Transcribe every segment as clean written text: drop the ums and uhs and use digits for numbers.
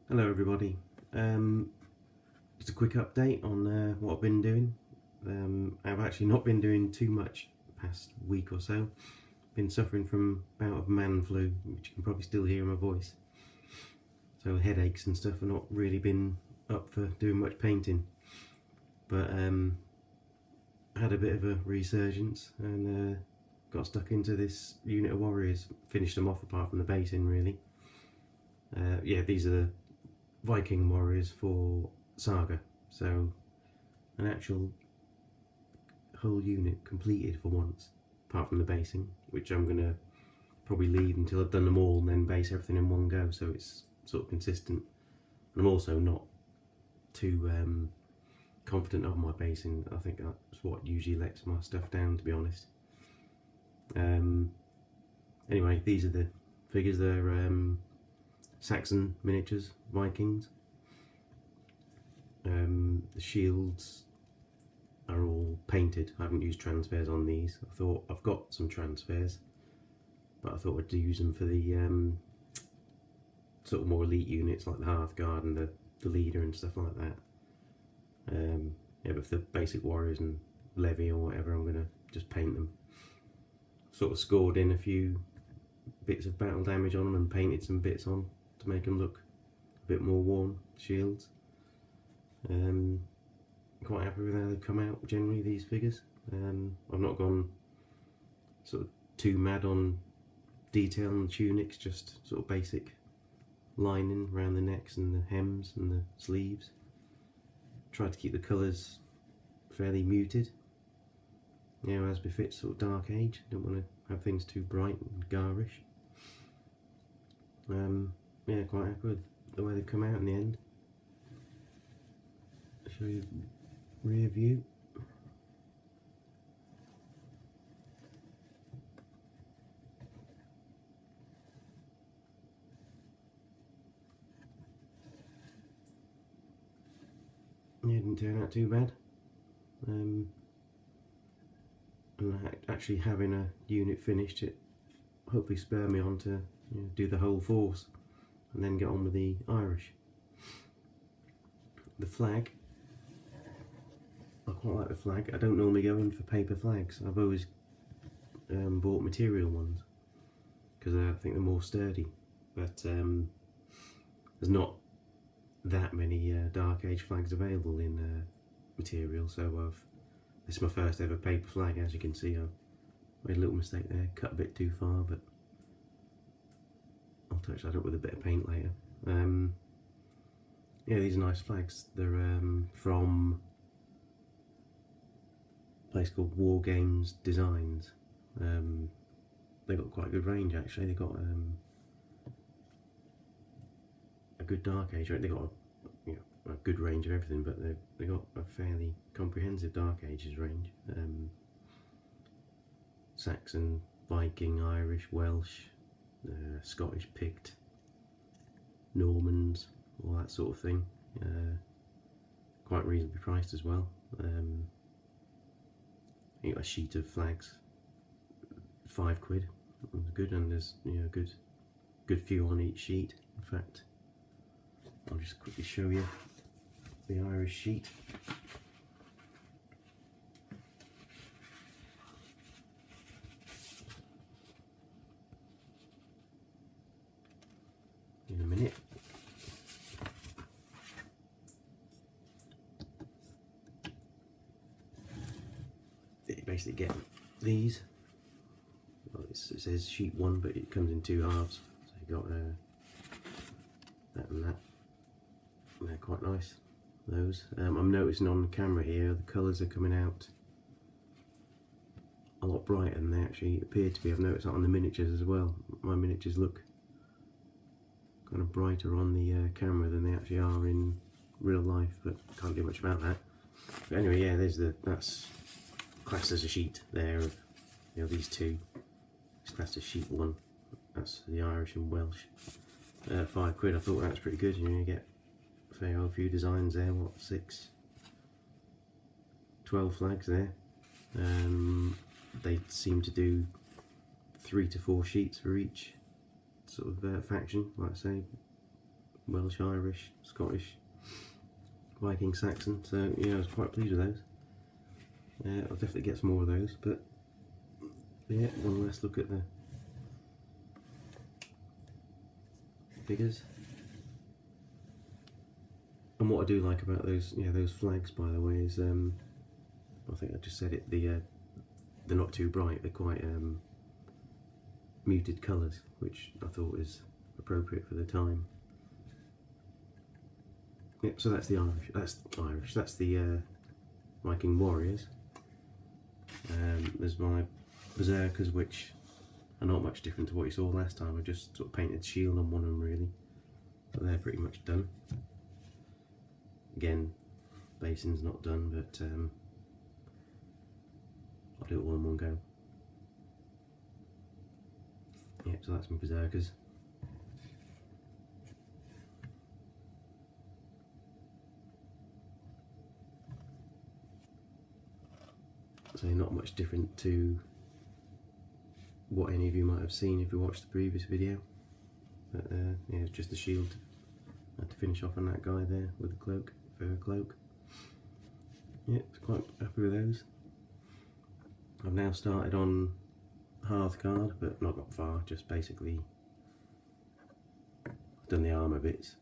Hello everybody, just a quick update on what I've been doing. I've actually not been doing too much the past week or so. Been suffering from a bout of man flu, which you can probably still hear in my voice. So headaches and stuff have not really been up for doing much painting. But I had a bit of a resurgence and got stuck into this unit of warriors. Finished them off apart from the basing really. Yeah, these are the Viking warriors for Saga, so an actual whole unit completed for once, apart from the basing, which I'm going to probably leave until I've done them all and then base everything in one go so it's sort of consistent. And I'm also not too confident of my basing. I think that's what usually lets my stuff down, to be honest. Anyway, these are the figures. They're Saxon miniatures, Vikings. The shields are all painted. I haven't used transfers on these. I thought I've got some transfers, but I thought I'd use them for the sort of more elite units like the Hearthguard and the leader and stuff like that. Yeah, but for the basic warriors and levy or whatever, I'm going to just paint them. Sort of scored in a few bits of battle damage on them and painted some bits on to make them look a bit more worn, shields. Quite happy with how they've come out generally, these figures. I've not gone sort of too mad on detail on the tunics, just sort of basic lining around the necks and the hems and the sleeves. Tried to keep the colours fairly muted, you know, as befits sort of Dark Age. Don't want to have things too bright and garish. Yeah, quite happy with the way they've come out in the end. I'll show you rear view. Yeah, didn't turn out too bad. And actually having a unit finished, it hopefully spurred me on to do the whole force and then get on with the Irish. The flag, I quite like the flag. I don't normally go in for paper flags. I've always bought material ones because I think they're more sturdy, but there's not that many Dark Age flags available in material, so this is my first ever paper flag. As you can see, I've made a little mistake there, cut a bit too far, but I'll touch that up with a bit of paint later. Yeah, these are nice flags. They're from a place called War Games Designs. They got quite a good range actually. They got a good Dark Age. They got a good range of everything, but they got a fairly comprehensive Dark Ages range. Saxon, Viking, Irish, Welsh, Scottish, Pict, Normans, all that sort of thing. Quite reasonably priced as well. You got a sheet of flags, £5. Good, and there's a good few on each sheet. In fact, I'll just quickly show you the Irish sheet. In a minute. You basically get these. Well, it says sheet 1, but it comes in 2 halves. So you got that and that. And they're quite nice. Those. I'm noticing on camera here the colours are coming out a lot brighter than they actually appear to be. I've noticed that on the miniatures as well. My miniatures look kind of brighter on the camera than they actually are in real life, but can't do much about that. But anyway, yeah, that's classed as a sheet there of these two. It's classed as sheet 1. That's the Irish and Welsh. £5. I thought that was pretty good. You get a fair old few designs there. What, 12 flags there. They seem to do 3 to 4 sheets for each sort of faction, like I say, Welsh, Irish, Scottish, Viking, Saxon. So yeah, I was quite pleased with those. I'll definitely get some more of those. But yeah, one last look at the figures. And what I do like about those, those flags, by the way, is I think I just said it. They're not too bright. They're quite muted colours, which I thought was appropriate for the time. Yep. So that's the Irish. That's the Viking warriors. There's my berserkers, which are not much different to what you saw last time. I just sort of painted the shield on one of them, really. But they're pretty much done. Again, basing's not done, but I'll do it all in one go. Yep, so that's my berserkers. So not much different to what any of you might have seen if you watched the previous video. But yeah, it's just the shield. I had to finish off on that guy there with the cloak, fur cloak. Yeah, quite happy with those. I've now started on Hearthguard, but not got far, just basically I've done the armour bits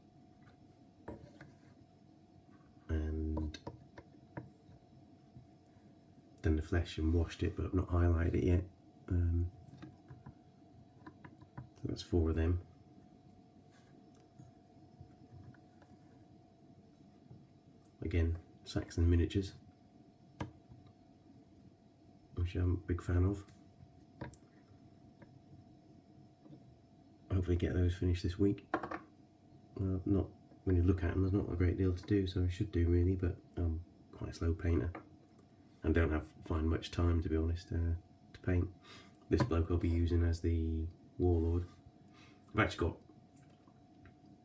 and done the flesh and washed it, but I've not highlighted it yet. So that's 4 of them. Again, Saxon miniatures, which I'm a big fan of. Hopefully get those finished this week. Not when you look at them, there's not a great deal to do, so I should do really, but I'm quite a slow painter and don't find much time, to be honest, to paint. This bloke I'll be using as the warlord. I've actually got,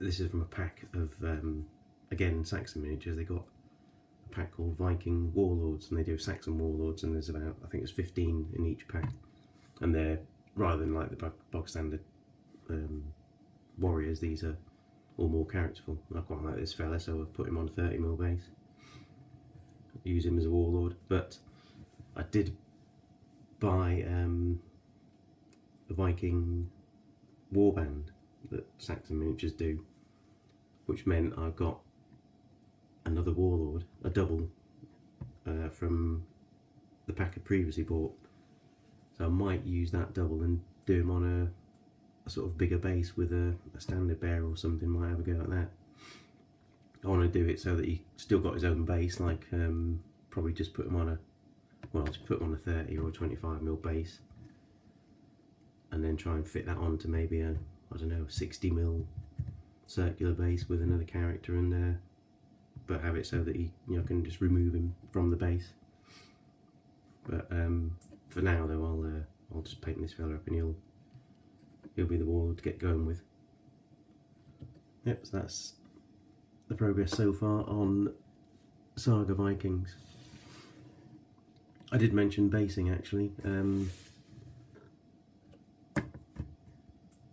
this is from a pack of again Saxon miniatures. They got a pack called Viking Warlords, and they do Saxon Warlords, and there's about, I think it's 15 in each pack, and they're, rather than like the bog standard warriors, these are all more characterful. I quite like this fella, so I've put him on a 30mm base. Use him as a warlord, but I did buy a Viking warband that Saxon miniatures do, which meant I got another warlord, a double, from the pack I previously bought. So I might use that double and do him on a sort of bigger base with a standard bearer or something. Might have a go at that. I want to do it so that he still got his own base, like probably just put him on a, well, just put him on a 30 or a 25mm base, and then try and fit that onto maybe a, I don't know, 60mm circular base with another character in there, but have it so that he, can just remove him from the base. But for now though, I'll just paint this fella up and he'll be the warlord to get going with. Yep, so that's the progress so far on Saga Vikings. I did mention basing actually.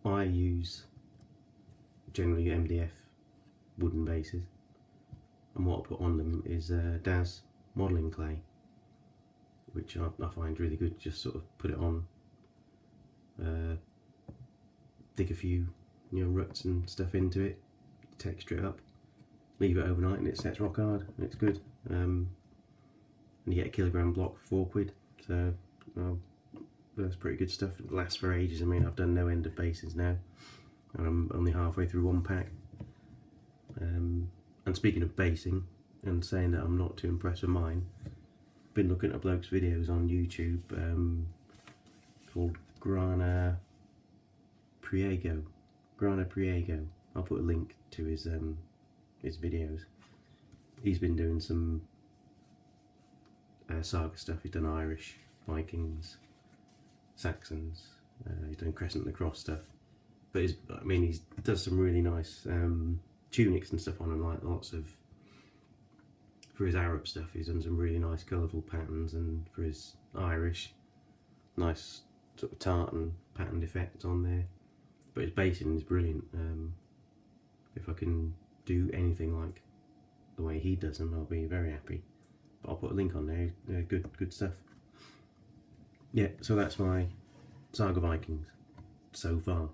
I use generally MDF wooden bases, and what I put on them is DAS modelling clay, which I find really good. Just sort of put it on, dig a few ruts and stuff into it, texture it up, leave it overnight, and it sets rock hard. It's good. And you get a kilogram block for £4, so that's pretty good stuff. It lasts for ages. I mean, I've done no end of bases now, and I'm only halfway through one pack. And speaking of basing and saying that I'm not too impressed with mine, I've been looking at a bloke's videos on YouTube called granapriego. I'll put a link to his videos. He's been doing some Saga stuff. He's done Irish, Vikings, Saxons. He's done Crescent and the Cross stuff. But he does some really nice tunics and stuff on them, like lots of. For his Arab stuff, he's done some really nice colourful patterns, and for his Irish, nice sort of tartan patterned effects on there. But his basing is brilliant. If if I can do anything like the way he does them, I'll be very happy. But I'll put a link on there. Good stuff. Yeah, so that's my Saga Vikings so far.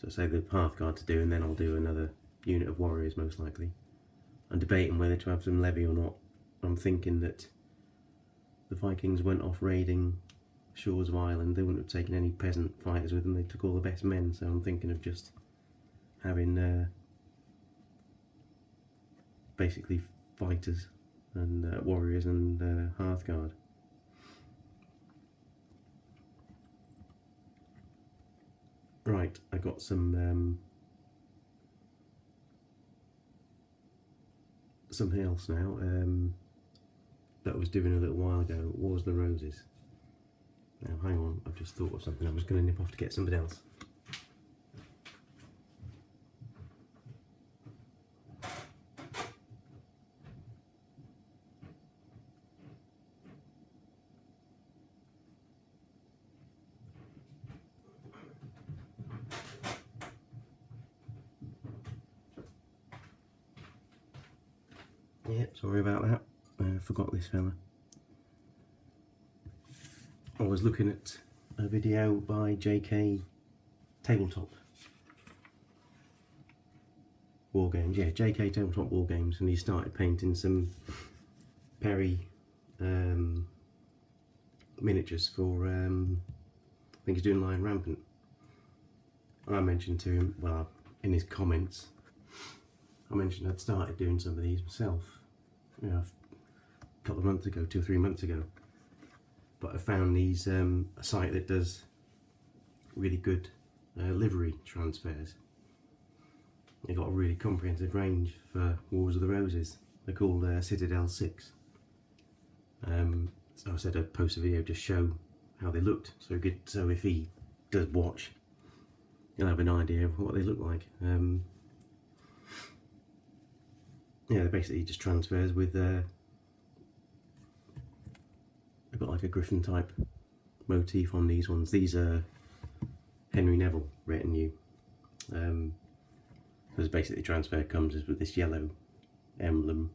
So say the Hearthguard to do, and then I'll do another unit of warriors most likely. I'm debating whether to have some levy or not. I'm thinking that the Vikings went off raiding shores of Ireland. They wouldn't have taken any peasant fighters with them. They took all the best men. So I'm thinking of just having basically fighters and warriors and Hearthguard. Right, I got some something else now that I was doing a little while ago. Wars of the Roses. Now hang on, I've just thought of something. I was going to nip off to get something else. Yep, sorry about that. I forgot this fella. I was looking at a video by JK Tabletop Wargames. Yeah, JK Tabletop Wargames, and he started painting some Perry miniatures for, I think he's doing Lion Rampant. And I mentioned to him, well, in his comments, I mentioned I'd started doing some of these myself, you know, a couple of months ago, 2 or 3 months ago. But I found these a site that does really good livery transfers. They've got a really comprehensive range for Wars of the Roses. They're called Citadel 6. So I said I'd post a video to show how they looked, so if he does watch, he'll have an idea of what they look like. Yeah, they're basically just transfers with I've got like a griffin type motif on these ones. These are Henry Neville retinue. So basically the transfer comes with this yellow emblem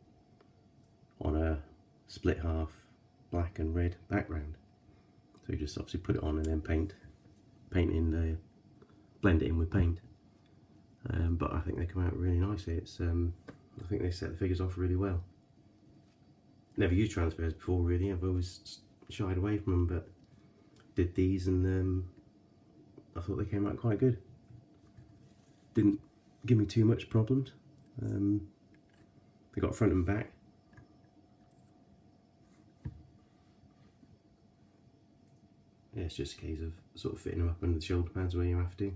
on a split half black and red background. So you just obviously put it on and then blend it in with paint. But I think they come out really nicely. It's I think they set the figures off really well. Never used transfers before really. I've always shied away from them, but did these and I thought they came out quite good. Didn't give me too much problems. They got front and back. Yeah, it's just a case of sort of fitting them up under the shoulder pads where you have to.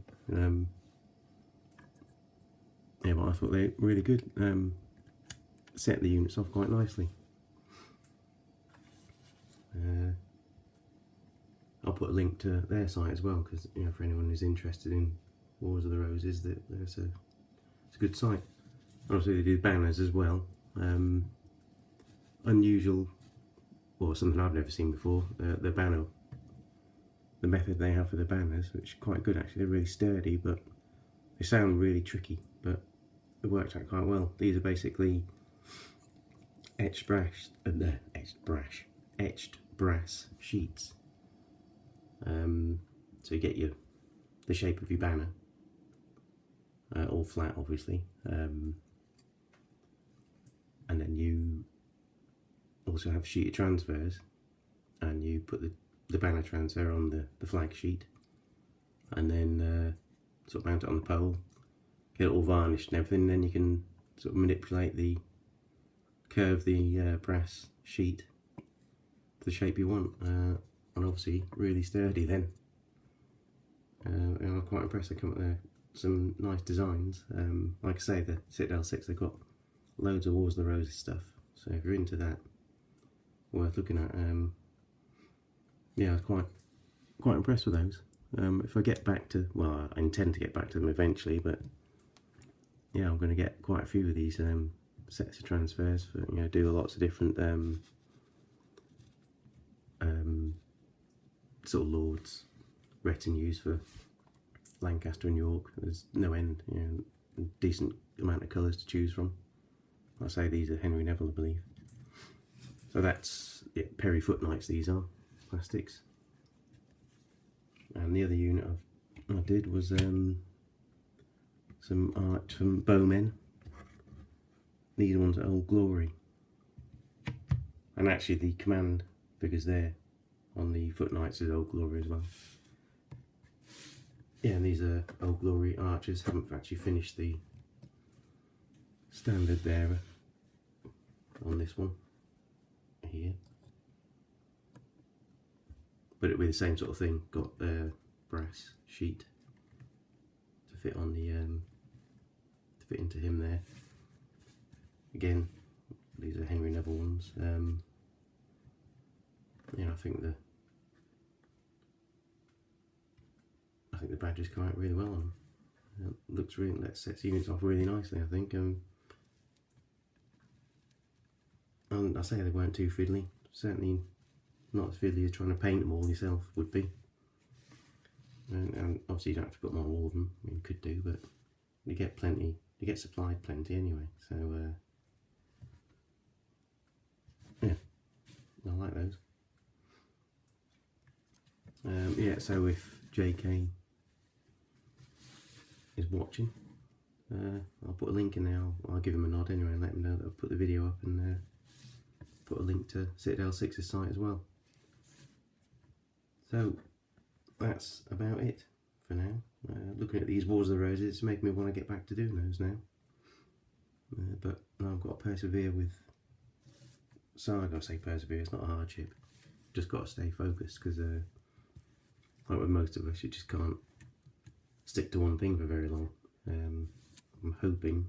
Yeah, but I thought they were really good. Set the units off quite nicely. I'll put a link to their site as well, because you know, for anyone who's interested in Wars of the Roses, it's a good site. Obviously they do banners as well. Unusual, or something I've never seen before. The banner, the method they have for the banners, which is quite good actually. They're really sturdy, but they sound really tricky, but it worked out quite well. These are basically etched brass sheets. So you get the shape of your banner, all flat obviously, and then you also have sheeted transfers, and you put the banner transfer on the flag sheet, and then sort of mount it on the pole, get it all varnished and everything, and then you can sort of manipulate curve the brass sheet to the shape you want, and obviously really sturdy then. I'm quite impressed. They come up there some nice designs. Like I say, the Citadel 6, they've got loads of Wars of the Roses stuff, so if you're into that, worth looking at. Yeah, I was quite impressed with those. If I get back to, well, I intend to get back to them eventually, but yeah, I'm going to get quite a few of these sets of transfers for, you know, do lots of different sort of lords, retinues for Lancaster and York. There's no end, you know, a decent amount of colours to choose from. I say these are Henry Neville, I believe. So that's Perry Footnights, these are plastics. And the other unit I did was some art from Bowmen. These ones are Old Glory. And actually the command figures there on the Footnights is Old Glory as well. Yeah, and these are Old Glory archers. Haven't actually finished the standard bearer on this one here, but it'll be the same sort of thing. Got the brass sheet to fit on the to fit into him there. Again, these are Henry Neville ones. Yeah, I think the badges come out really well on them. Looks really, that sets units off really nicely, I think. And I say they weren't too fiddly. Certainly not as fiddly as trying to paint them all yourself would be. And obviously you don't have to put them on all of them. I mean, you could do, but you get plenty. You get supplied plenty anyway. So yeah, I like those. Yeah, so if JK is watching, I'll put a link in there. I'll give him a nod anyway and let him know that I'll put the video up, and put a link to Citadel 6's site as well. So that's about it for now. Looking at these Wars of the Roses, it's making me want to get back to doing those now. But now I've got to persevere with Saga. I say persevere, it's not a hardship. Just got to stay focused, because like with most of us, you just can't stick to one thing for very long. I'm hoping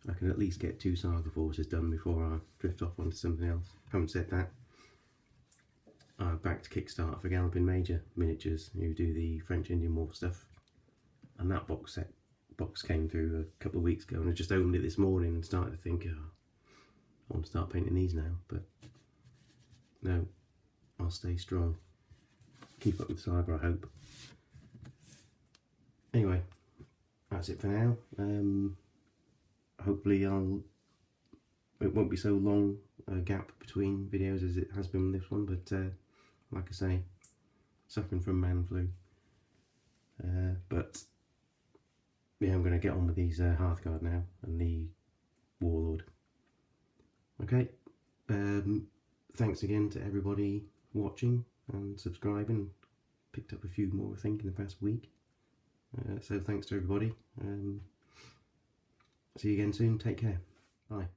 I can at least get 2 Saga Forces done before I drift off onto something else. Having said that, I backed Kickstarter for Galloping Major Miniatures, who do the French Indian War stuff, and that box came through a couple of weeks ago, and I just opened it this morning and started to think, oh, I want to start painting these now. But no, I'll stay strong, keep up with Saga, I hope. Anyway, that's it for now. Hopefully it won't be so long a gap between videos as it has been with this one, but like I say, suffering from man flu. But yeah, I'm going to get on with these Hearthguard now and the Warlord. Okay, thanks again to everybody watching and subscribing. Picked up a few more, I think, in the past week. So thanks to everybody. See you again soon. Take care. Bye.